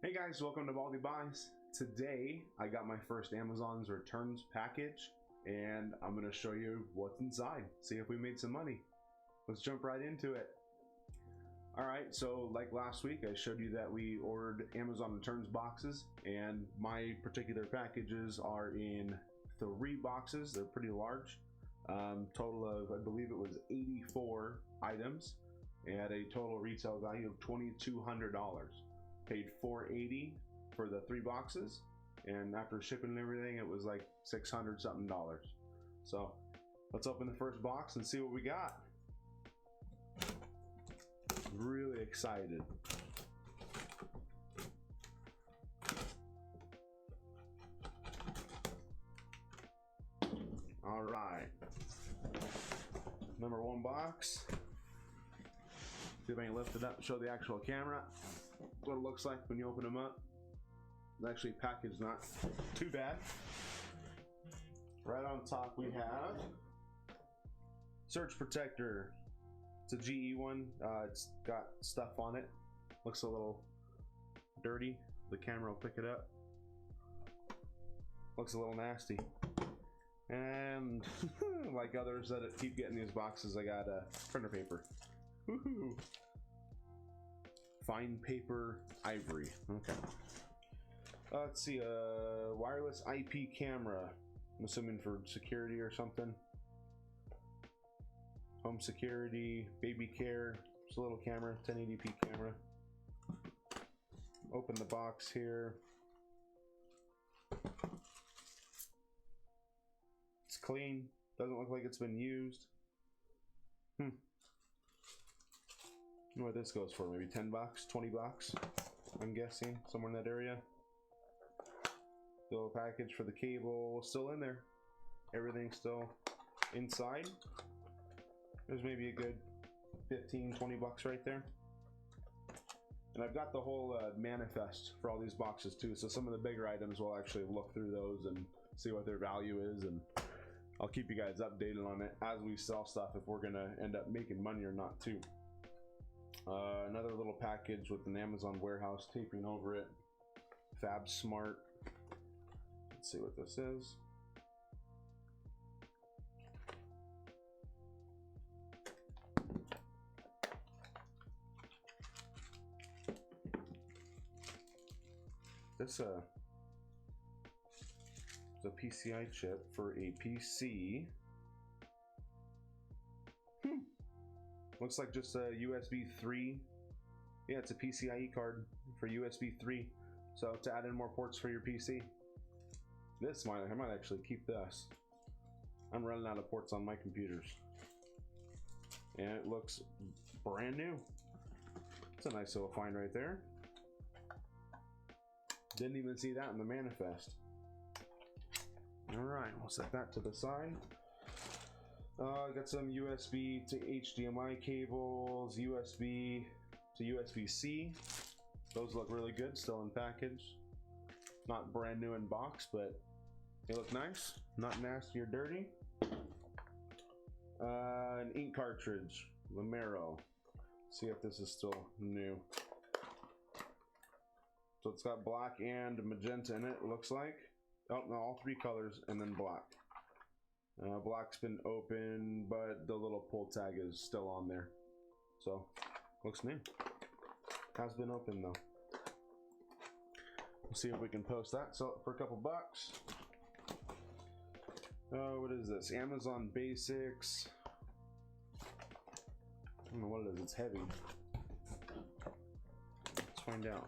Hey guys, welcome to Baldy Buys. Today I got my first Amazon's returns package and I'm going to show you what's inside. See if we made some money. Let's jump right into it. Alright, so like last week I showed you that we ordered Amazon returns boxes, and my particular packages are in 3 boxes. They're pretty large. Total of, I believe it was 84 items at a total retail value of $2,200. Paid $480 for the 3 boxes, and after shipping and everything it was like $600 something. So let's open the first box and see what we got. Really excited. All right, number 1 box. See if I can lift it up and show the actual camera what it looks like when you open them up. It's actually packaged not too bad. Right on top we have Surge Protector. It's a GE one. It's got stuff on it. Looks a little dirty. The camera will pick it up. Looks a little nasty. And like others that keep getting these boxes, I got printer paper. Woohoo! Fine paper ivory. Okay. Let's see. Wireless IP camera. I'm assuming for security or something. Home security, baby care. It's a little camera, 1080p camera. Open the box here. It's clean. Doesn't look like it's been used. I know what this goes for. Maybe 10 bucks, 20 bucks. I'm guessing somewhere in that area. Little package for the cable still in there. Everything's still inside. There's maybe a good 15, 20 bucks right there. And I've got the whole manifest for all these boxes too. So some of the bigger items, we'll actually look through those and see what their value is, and I'll keep you guys updated on it as we sell stuff, if we're gonna end up making money or not too. Another little package with an Amazon warehouse taping over it. Fab Smart. Let's see what this is. This it's a PCI chip for a PC. Looks like just a USB 3. Yeah, it's a PCIe card for USB 3. So to add in more ports for your PC. I might actually keep this. I'm running out of ports on my computers. And it looks brand new. It's a nice little find right there. Didn't even see that in the manifest. Alright, we'll set that to the side. Got some USB to HDMI cables, USB to USB-C. Those look really good, still in package. Not brand new in box, but they look nice. Not nasty or dirty. An ink cartridge, Limero. See if this is still new. So it's got black and magenta in it, looks like. Oh, no, all 3 colors and then black. Black's been open, but the little pull tag is still on there. So, looks new. Has been open though. We'll see if we can post that. Sell it for a couple bucks. What is this? Amazon Basics. I don't know what it is. It's heavy. Let's find out.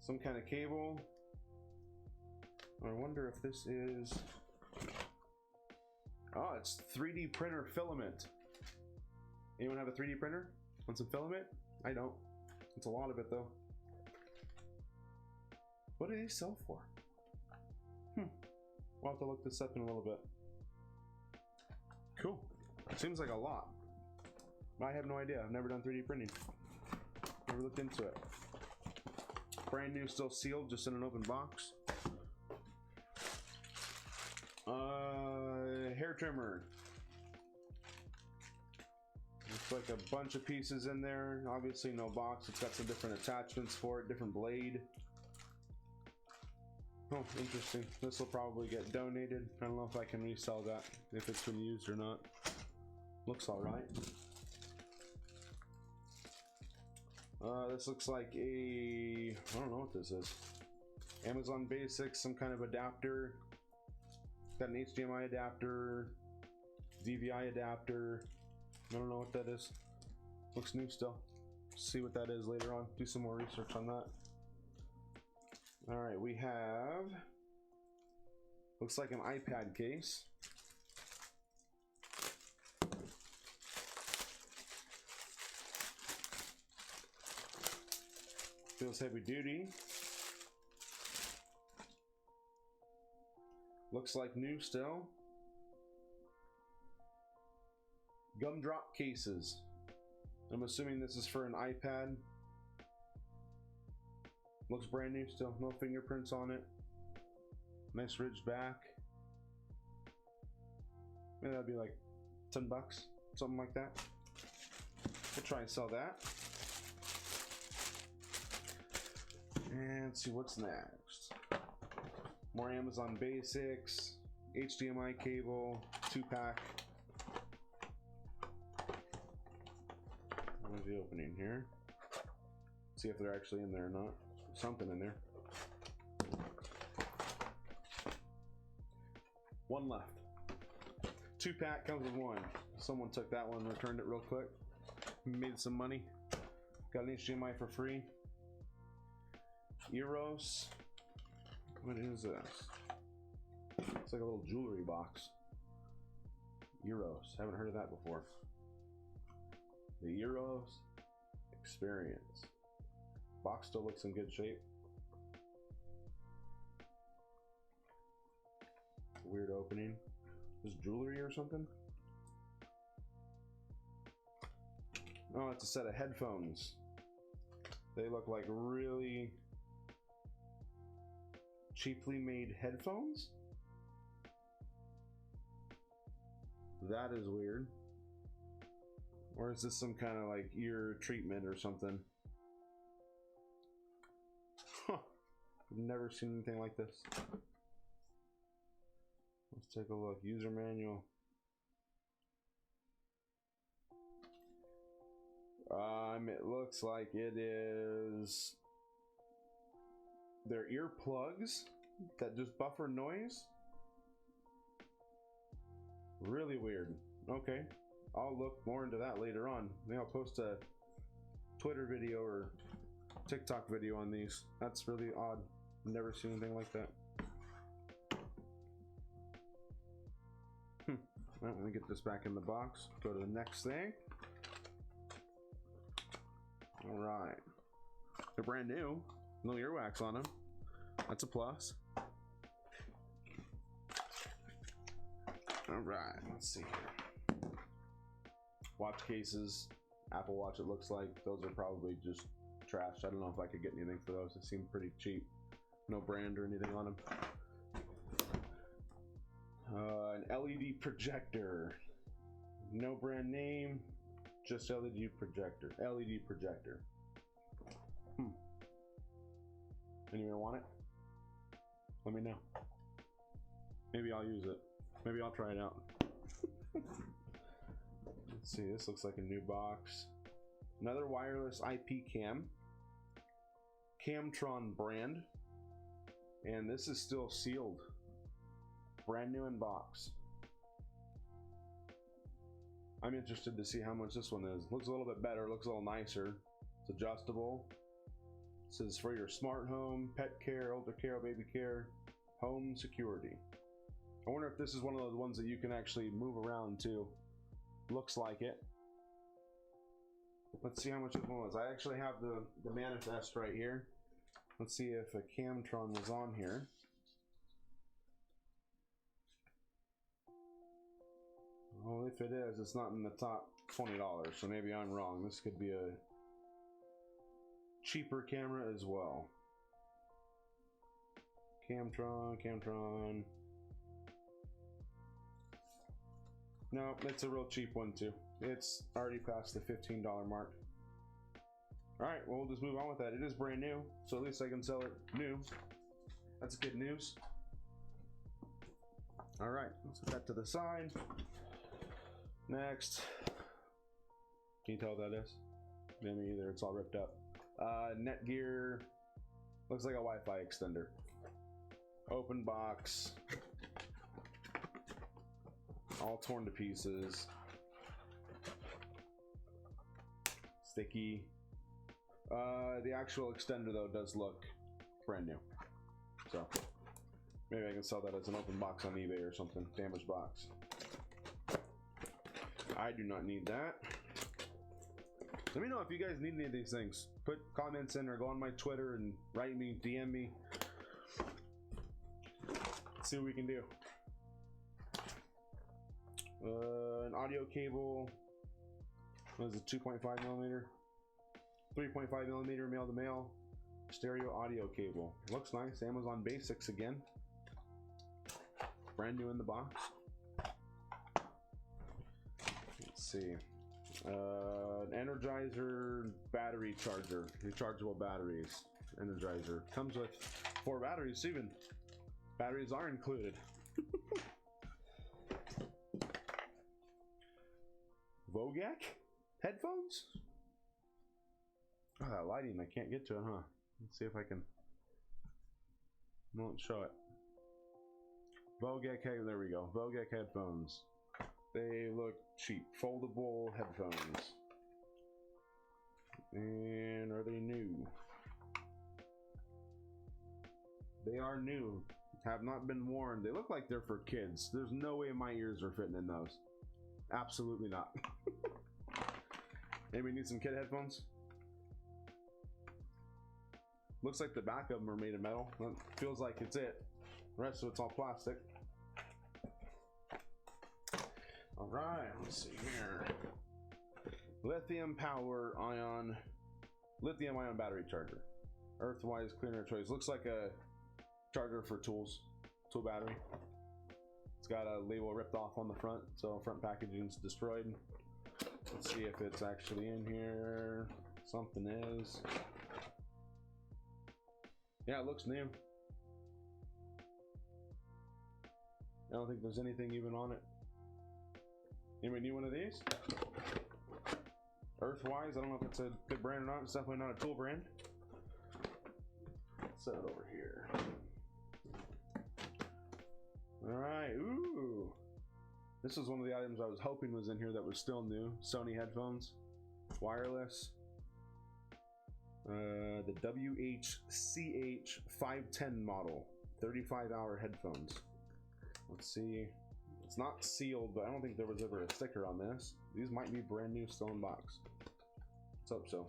Some kind of cable. I wonder if this is... Oh, it's 3D printer filament. Anyone have a 3D printer? Want some filament? I don't. It's a lot of it though. What do they sell for? We'll have to look this up in a little bit. Cool. Seems like a lot. I have no idea. I've never done 3D printing. Never looked into it. Brand new, still sealed, just in an open box. Hair trimmer. Looks like a bunch of pieces in there. Obviously no box. It's got some different attachments for it, different blade. Oh, interesting. This will probably get donated. I don't know if I can resell that, if it's been used or not. Looks alright. This looks like a... I don't know what this is. Amazon Basics, some kind of adapter. Got an HDMI adapter, DVI adapter. I don't know what that is. Looks new still. See what that is later on. Do some more research on that. Alright, we have... looks like an iPad case. Feels heavy duty. Looks like new still. Gumdrop cases. I'm assuming this is for an iPad. Looks brand new still. No fingerprints on it. Nice ridged back. Maybe that'd be like 10 bucks. Something like that. We'll try and sell that. And let's see what's next. More Amazon Basics, HDMI cable, 2-pack. Where's the opening here? See if they're actually in there or not. Something in there. One left. 2-pack comes with one. Someone took that one, returned it real quick. Made some money. Got an HDMI for free. Eros. What is this? It's like a little jewelry box. Eros. Haven't heard of that before. The Eros Experience. Box still looks in good shape. Weird opening. Is jewelry or something? Oh, it's a set of headphones. They look like really cheaply made headphones? That is weird. Or is this some kind of like ear treatment or something? Huh. I've never seen anything like this. Let's take a look. User manual. It looks like it is their earplugs that just buffer noise. Really weird. Okay, I'll look more into that later on. Maybe I'll post a Twitter video or TikTok video on these. That's really odd. Never seen anything like that. Well, let me get this back in the box. Go to the next thing. All right, they're brand new. No earwax on them. That's a plus. All right, let's see here. Watch cases, Apple Watch. It looks like those are probably just trash. I don't know if I could get anything for those. They seem pretty cheap. No brand or anything on them. An LED projector. No brand name. Just LED projector. LED projector. Anyone want it? Let me know. Maybe I'll use it. Maybe I'll try it out. Let's see. This looks like a new box. Another wireless IP cam. Camtron brand. And this is still sealed. Brand new in box. I'm interested to see how much this one is. Looks a little bit better, looks a little nicer. It's adjustable. It says for your smart home, pet care, elder care, baby care, home security. I wonder if this is one of those ones that you can actually move around too. Looks like it. Let's see how much this one was. I actually have the manifest right here. Let's see if a Camtron was on here. Well, if it is, it's not in the top $20, so maybe I'm wrong. This could be a cheaper camera as well. Camtron. No, it's a real cheap one too. It's already past the $15 mark. All right, well, we'll just move on with that. It is brand new, so at least I can sell it new. That's good news. All right, let's put that to the side. Next, can you tell what that is? Yeah, me either. It's all ripped up. Netgear, looks like a Wi-Fi extender. Open box, all torn to pieces. Sticky. The actual extender though does look brand new, so maybe I can sell that as an open box on eBay or something. Damaged box. I do not need that. Let me know if you guys need any of these things. Put comments in or go on my Twitter and write me, DM me. Let's see what we can do. An audio cable. What is it, 2.5 millimeter? 3.5 millimeter male to male stereo audio cable. Looks nice. Amazon Basics again. Brand new in the box. Let's see. An Energizer battery charger. Rechargeable batteries. Energizer. Comes with 4 batteries even. Batteries are included. Vogak headphones? Oh, that lighting, I can't get to it, huh? Let's see if I can. Won't show it. Vogak, there we go. Vogak headphones. They look cheap. Foldable headphones. And are they new? They are new. Have not been worn. They look like they're for kids. There's no way my ears are fitting in those. Absolutely not. Maybe need some kid headphones. Looks like the back of them are made of metal. That feels like it's it. The rest of it's all plastic. All right, let's see here. Lithium ion battery charger. Earthwise cleaner choice. Looks like a charger for tools, tool battery. It's got a label ripped off on the front, so front packaging's destroyed. Let's see if it's actually in here. Something is. Yeah, it looks new. I don't think there's anything even on it. Anybody need one of these? Earthwise, I don't know if it's a good brand or not. It's definitely not a tool brand. Let's set it over here. All right, ooh. This is one of the items I was hoping was in here that was still new. Sony headphones, wireless. The WHCH 510 model, 35-hour headphones. Let's see. It's not sealed, but I don't think there was ever a sticker on this. These might be brand new, still in box. Let's hope so.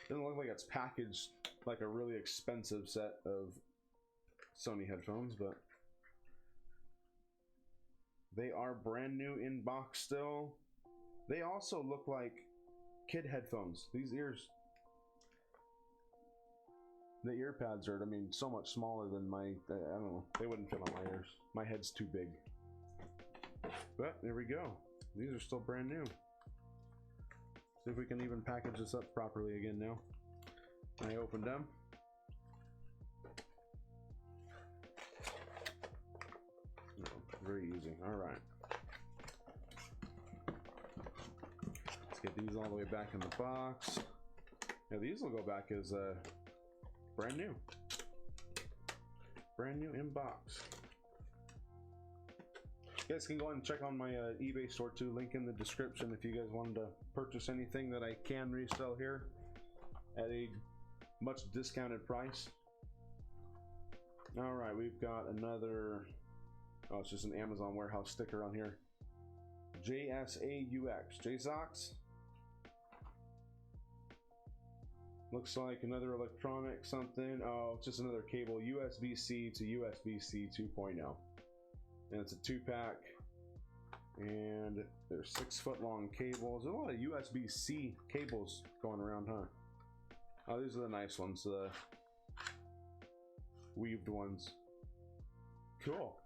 Doesn't look like it's packaged like a really expensive set of Sony headphones, but they are brand new in box still. They also look like kid headphones. These ears, the ear pads are, I mean, so much smaller than my, I don't know, they wouldn't fit on my ears. My head's too big. But there we go. These are still brand new. See if we can even package this up properly again now. I opened them. Very easy. All right. Let's get these all the way back in the box. Yeah, these will go back as brand new. Brand new in box. You guys can go and check on my eBay store too. Link in the description if you guys wanted to purchase anything that I can resell here at a much discounted price. All right, we've got another. Oh, it's just an Amazon warehouse sticker on here. JSAUX. JSOX. Looks like another electronic something. Oh, it's just another cable. USB-C to USB-C 2.0. And it's a 2-pack. And they're 6-foot long cables. There's a lot of USB-C cables going around, huh? Oh, these are the nice ones. The weaved ones. Cool.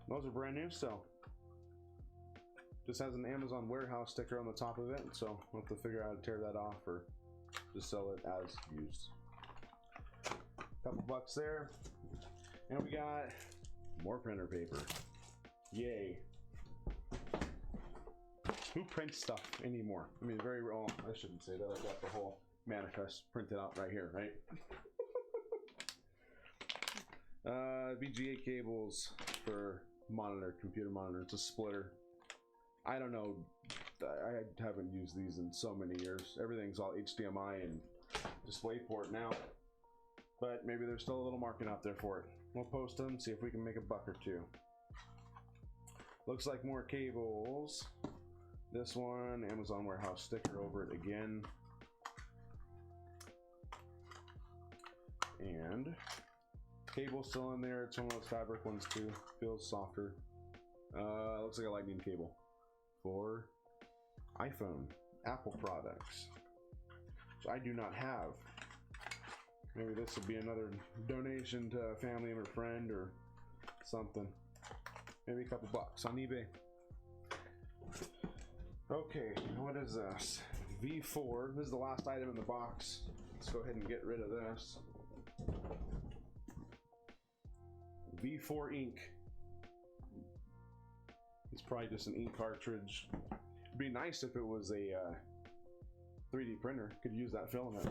Those are brand new still. Just has an Amazon warehouse sticker on the top of it, so we'll have to figure out how to tear that off or just sell it as used. Couple bucks there. And we got more printer paper. Yay. Who prints stuff anymore? I mean, very well, I shouldn't say that. I got the whole manifest printed out right here, right? VGA cables for monitor, computer monitor. It's a splitter. I don't know. I haven't used these in so many years. Everything's all HDMI and DisplayPort now. But maybe there's still a little market out there for it. We'll post them, see if we can make a buck or two. Looks like more cables. This one, Amazon warehouse sticker over it again. And cable still in there. It's one of those fabric ones too. Feels softer. Looks like a lightning cable for iPhone, Apple products, which I do not have. Maybe this will be another donation to a family or friend or something. Maybe a couple bucks on eBay. Okay, what is this? V4. This is the last item in the box. Let's go ahead and get rid of this. V4 ink. It's probably just an ink cartridge. It'd be nice if it was a 3D printer. Could use that filament.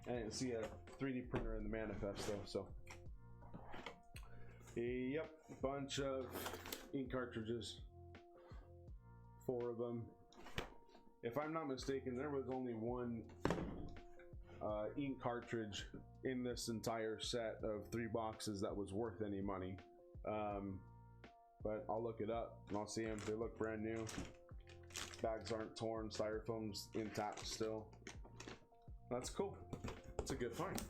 I didn't see a 3D printer in the manifest though, so. Yep, bunch of ink cartridges. 4 of them. If I'm not mistaken, there was only one ink cartridge in this entire set of 3 boxes that was worth any money. But I'll look it up and I'll see them. They look brand new. Bags aren't torn, styrofoam's intact still. That's cool. It's a good find.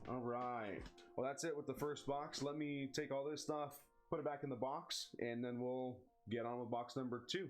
All right. Well, that's it with the first box. Let me take all this stuff, put it back in the box, and then we'll get on with box number 2.